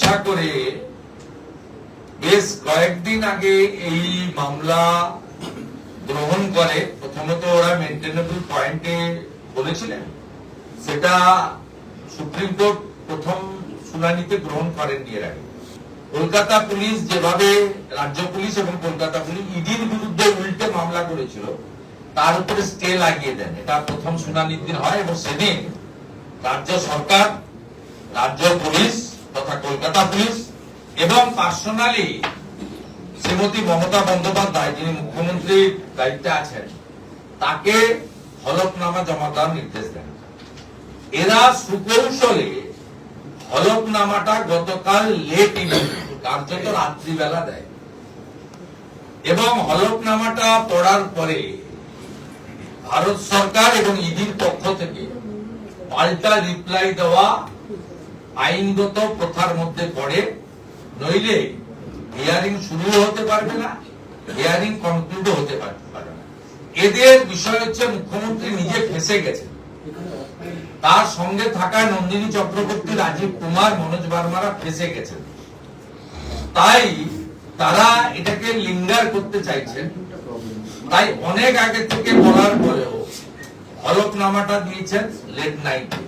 ইচ্ছা করে বেশ কয়েকদিন আগে এই মামলা গ্রহণ করে। প্রথমত ওরা মেনটেনেবল পয়েন্টে বলেছিলেন, সেটা সুপ্রিম কোর্ট প্রথম শুনানিতে গ্রহণ করেননি। এর আগে কলকাতা পুলিশ যেভাবে রাজ্য পুলিশ এবং কলকাতা পুলিশ ইডির বিরুদ্ধে উল্টে মামলা করেছিল, তার উপরে স্টে লাগিয়ে দেন। এটা প্রথম শুনানির দিন হয় এবং সেদিন রাজ্য সরকার, রাজ্য পুলিশ তথা কলকাতা পুলিশ এবং পার্সোনালি শ্রীমতী মমতা বন্দ্যোপাধ্যায়, যিনি মুখ্যমন্ত্রীর দায়িত্বে আছেন, তাকে হলফনামা জমা দেওয়ার নির্দেশ দেন। এরা সুকৌশলে হলফনামাটা গতকাল লেট ইভিনিং, কার্যত রাত্রিবেলা দেয় এবং হলফনামাটা পড়ার পরে ভারত সরকার এবং ইডির পক্ষ থেকে পাল্টা রিপ্লাই দেওয়া আইনগত প্রথার মধ্যে পড়ে। নইলে হিয়ারিং শুরু হতে পারবে না, হিয়ারিং কনক্লুড হতে পারবে না। এদের বিষয় হচ্ছে মুখ্যমন্ত্রী নিজে ফেঁসে গেছে, তার সঙ্গে থাকা নন্দিনী চক্রবর্তী, রাজীব কুমার, মনোজ বার্মারা ফেঁসে গেছেন। তাই তারা এটাকে লিঙ্গার করতে চাইছেন। তাই অনেক আগে থেকে বলার পরেও হলফনামাটা দিয়েছেন লেট নাইটে।